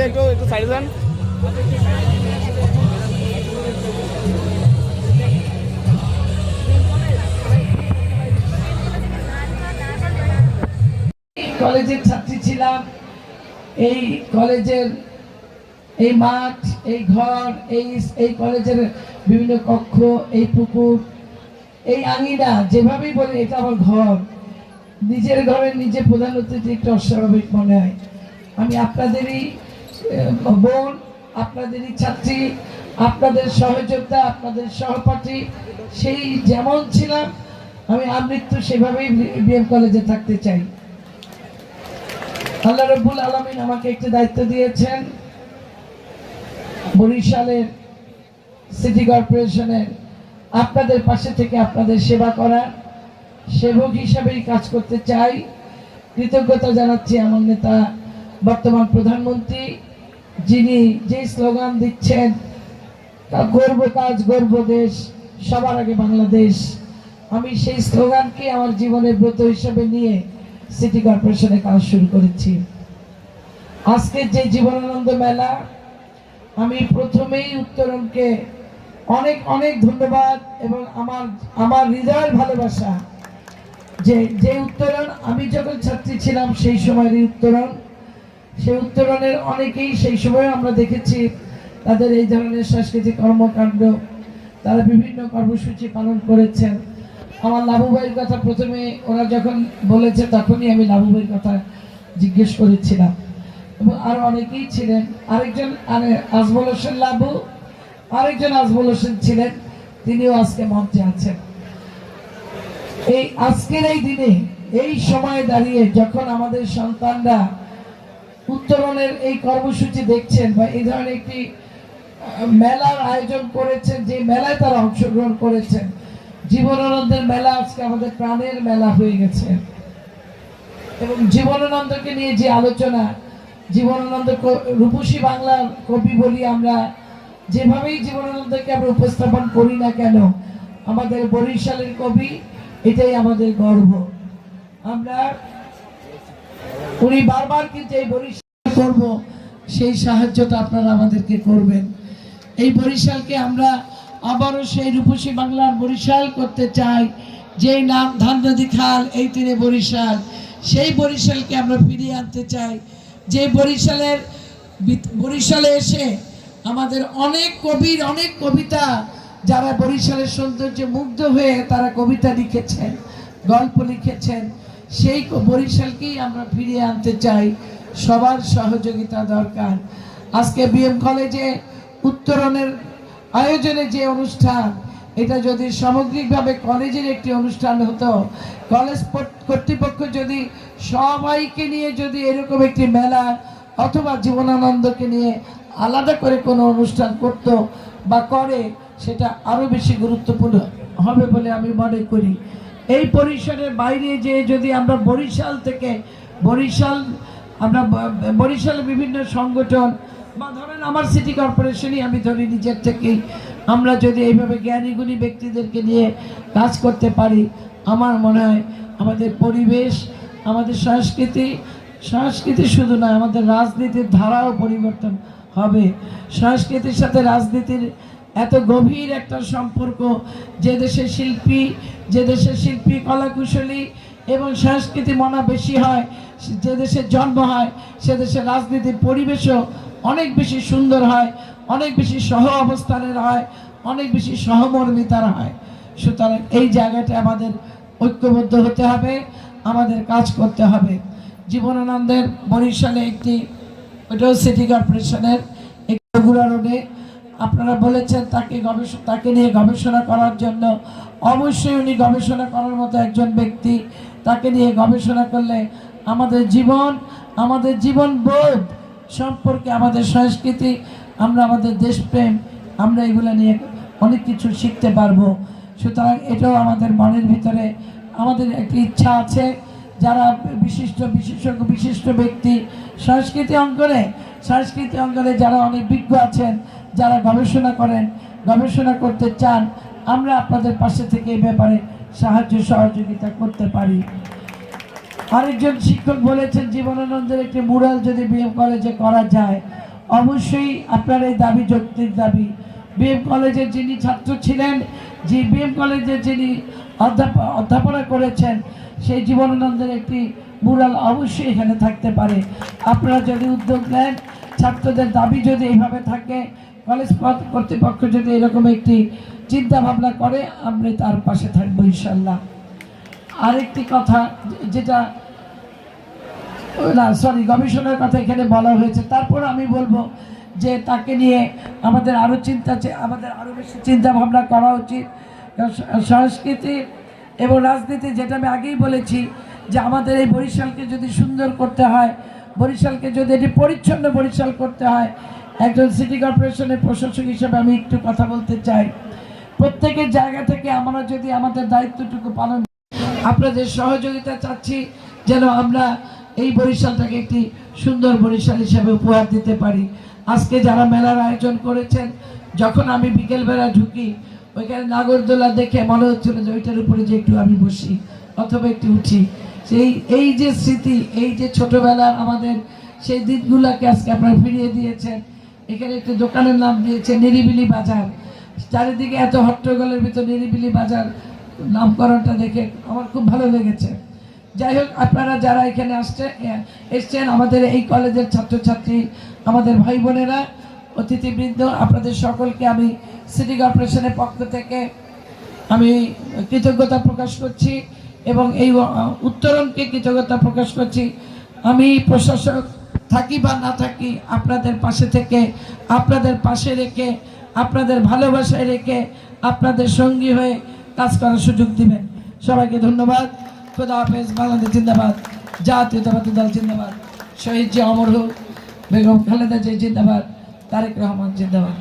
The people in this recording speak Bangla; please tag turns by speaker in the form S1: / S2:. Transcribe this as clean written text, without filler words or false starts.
S1: একটু একটু সাইড দেন।
S2: কলেজের ছাত্রী ছিলাম। এই কলেজের এই মাঠ, এই ঘর, এই কলেজের বিভিন্ন কক্ষ, এই পুকুর, এই আঙিনা, যেভাবেই বলি এটা আমার ঘর। নিজের ঘরে নিজে প্রধান অতিথি একটু অস্বাভাবিক মনে হয়। আমি আপনাদেরই বোন, আপনাদেরই ছাত্রী, আপনাদের সহযোদ্ধা, আপনাদের সহপাঠী। সেই যেমন ছিলাম আমি আমৃত্যু সেভাবেই বিএম কলেজে থাকতে চাই। আল্লাহ রাব্বুল আলামিন আমাকে একটি দায়িত্ব দিয়েছেন, বরিশালের সিটি কর্পোরেশনের আপনাদের পাশে থেকে আপনাদের সেবা করার সেবক হিসাবেই কাজ করতে চাই। কৃতজ্ঞতা জানাচ্ছি আমার নেতা বর্তমান প্রধানমন্ত্রী, যিনি যে স্লোগান দিচ্ছেন, গর্ব কাজ গর্ব দেশ, সবার আগে বাংলাদেশ। আমি সেই স্লোগানকে আমার জীবনের ব্রত হিসেবে নিয়ে সিটি কর্পোরেশনে কাজ শুরু করেছি। আজকে যে জীবনানন্দ মেলা, আমি প্রথমেই উত্তরণকে অনেক অনেক ধন্যবাদ এবং আমার হৃদয়ের ভালোবাসা। যে উত্তরণ আমি যখন ছাত্রী ছিলাম সেই সময়ের উত্তরণ, সেই উত্তরণের অনেকেই সেই সময় আমরা দেখেছি তাদের এই ধরনের সাংস্কৃতিক কর্মকাণ্ড, তারা বিভিন্ন কর্মসূচি পালন করেছেন। আমার লাবুভাইয়ের কথা প্রথমে ওরা যখন বলেছে তখনই আমি লাবুভাইয়ের কথা জিজ্ঞেস করেছিলাম, এবং আরো অনেকেই ছিলেন। আরেকজন আজমল হোসেন লাবু, আরেকজন আজমল হোসেন ছিলেন, তিনিও আজকে মঞ্চে আছেন। এই আজকের এই দিনে, এই সময়ে দাঁড়িয়ে যখন আমাদের সন্তানরা উত্তরণের এই কর্মসূচি দেখছেন বা এই ধরনের একটি মেলার আয়োজন করেছেন, যে মেলায় তারা অংশগ্রহণ করেছেন, জীবনানন্দের মেলা আজকে আমাদের প্রাণের মেলা হয়ে গেছে। এবং জীবনানন্দকে নিয়ে যে আলোচনা, জীবনানন্দ রূপসী বাংলার কবি বলি আমরা, যেভাবেই জীবনানন্দকে আমরা উপস্থাপন করি না কেন, আমাদের বরিশালের কবি, এটাই আমাদের গর্ব। আমরা উনি বারবার কিন্তু এই বরিশাল করব, সেই সাহায্যটা আপনারা আমাদেরকে করবেন। এই বরিশালকে আমরা আবারও সেই রূপসী বাংলার বরিশাল করতে চাই, যেই নাম ধাননদী খাল, এই তীরে বরিশাল, সেই বরিশালকে আমরা ফিরিয়ে আনতে চাই। যে বরিশালে এসে আমাদের অনেক কবির অনেক কবিতা, যারা বরিশালের সৌন্দর্যে মুগ্ধ হয়ে তারা কবিতা লিখেছেন, গল্প লিখেছেন, সেই বরিশালকেই আমরা ফিরিয়ে আনতে চাই। সবার সহযোগিতা দরকার। আজকে বিএম কলেজে উত্তরণের আয়োজনে যে অনুষ্ঠান, এটা যদি সামগ্রিকভাবে কলেজের একটি অনুষ্ঠান হতো, কলেজ কর্তৃপক্ষ যদি সবাইকে নিয়ে যদি এরকম একটি মেলা অথবা জীবনানন্দকে নিয়ে আলাদা করে কোনো অনুষ্ঠান করত বা করে, সেটা আরো বেশি গুরুত্বপূর্ণ হবে বলে আমি মনে করি। এই পরিসরের বাইরে যে যদি আমরা বরিশাল থেকে বরিশালের বিভিন্ন সংগঠন বা ধরেন আমার সিটি কর্পোরেশনই আমি ধরি নিজের থেকেই, আমরা যদি এইভাবে জ্ঞানী গুণী ব্যক্তিদেরকে নিয়ে কাজ করতে পারি, আমার মনে হয় আমাদের পরিবেশ, আমাদের সংস্কৃতি শুধু নয়, আমাদের রাজনীতির ধারাও পরিবর্তন হবে। সংস্কৃতির সাথে রাজনীতির এত গভীর একটা সম্পর্ক। যে দেশের শিল্পী কলাকুশলী এবং সংস্কৃতি মনা বেশি হয়, যে দেশের জন্ম হয়, সে দেশের রাজনীতির পরিবেশও অনেক বেশি সুন্দর হয়, অনেক বেশি সহ অবস্থানের হয়, অনেক বেশি সহমর্মিতার হয়। সুতরাং এই জায়গাটা আমাদের ঐক্যবদ্ধ হতে হবে, আমাদের কাজ করতে হবে। জীবনানন্দের বরিশালে একটি, ওইটাও সিটি কর্পোরেশনের বগুড়া রোডে, আপনারা বলেছেন তাকে নিয়ে গবেষণা করার জন্য। অবশ্যই উনি গবেষণা করার মতো একজন ব্যক্তি। তাকে নিয়ে গবেষণা করলে আমাদের জীবন বোধ সম্পর্কে, আমাদের সংস্কৃতি, আমাদের দেশপ্রেম, আমরা এগুলো নিয়ে অনেক কিছু শিখতে পারবো। সুতরাং এটাও আমাদের মনের ভিতরে আমাদের একটি ইচ্ছা আছে। যারা বিশিষ্ট ব্যক্তি সংস্কৃতি অঙ্গনে যারা অনেক বিজ্ঞ আছেন, যারা গবেষণা করতে চান, আমরা আপনাদের পাশে থেকে এই ব্যাপারে সাহায্য সহযোগিতা করতে পারি। আরেকজন শিক্ষক বলেছেন জীবনানন্দের একটি মুরাল যদি বিএম কলেজে করা যায়, অবশ্যই আপনার এই দাবি যৌক্তিক দাবি। বিএম কলেজের যিনি ছাত্র ছিলেন, যে বিএম কলেজের যিনি অধ্যাপনা করেছেন, সেই জীবনানন্দের একটি মুরাল অবশ্যই এখানে থাকতে পারে। আপনারা যদি উদ্যোগ নেন, ছাত্রদের দাবি যদি এইভাবে থাকে, কলেজ কর্তৃপক্ষ যদি এরকম একটি চিন্তা ভাবনা করে, আমরা তার পাশে থাকবো ইনশাল্লাহ। আরেকটি কথা যেটা না সরি গবেষণার কথা এখানে বলা হয়েছে, তারপর আমি বলবো যে তাকে নিয়ে আমাদের আরও বেশি চিন্তা ভাবনা করা উচিত। সংস্কৃতি এবং রাজনীতি, যেটা আমি আগেই বলেছি, যে আমাদের এই বরিশালকে যদি সুন্দর করতে হয়, বরিশালকে যদি এটি পরিচ্ছন্ন বরিশাল করতে হয়, একজন সিটি কর্পোরেশনের প্রশাসক হিসেবে আমি একটু কথা বলতে চাই। প্রত্যেকের জায়গা থেকে আমরা যদি আমাদের দায়িত্বটুকু পালন, আপনাদের সহযোগিতা চাচ্ছি যেন আমরা এই বরিশালটাকে একটি সুন্দর বরিশাল হিসেবে উপহার দিতে পারি। আজকে যারা মেলার আয়োজন করেছেন, যখন আমি বিকেলবেলা ঢুকি, ওইখানে নাগরদোলা দেখে মনে হচ্ছিল যে ওইটার উপরে যে একটু আমি বসি অথবা একটু উঠি। এই যে স্মৃতি, এই যে ছোটবেলার আমাদের সেই দিনগুলোকে আজকে আপনারা ফিরিয়ে দিয়েছেন। এখানে একটি দোকানের নাম দিয়েছে নিরিবিলি বাজার। চারিদিকে এত হট্টগোলের ভিতর নিরিবিলি বাজার নামকরণটা দেখে আমার খুব ভালো লেগেছে। যাই হোক, আপনারা যারা এখানে এসছেন, আমাদের এই কলেজের ছাত্রছাত্রী, আমাদের ভাই বোনেরা, অতিথিবৃন্দ, আপনাদের সকলকে আমি সিটি কর্পোরেশনের পক্ষ থেকে আমি কৃতজ্ঞতা প্রকাশ করছি এবং এই উত্তরণকে কৃতজ্ঞতা প্রকাশ করছি। আমি প্রশাসক থাকি বা না থাকি, আপনাদের পাশে থেকে, আপনাদের পাশে রেখে, আপনাদের ভালোবাসায় রেখে, আপনাদের সঙ্গী হয়ে কাজ করার সুযোগ দিবেন। সবাইকে ধন্যবাদ। খুদা হাফেজ। বাংলাদেশ জিন্দাবাদ। জাতীয়তাবাদী দল জিন্দাবাদ। শহীদ জি অমর হোক। বেগম খালেদা জি জিন্দাবাদ। তারেক রহমান জিন্দাবাদ।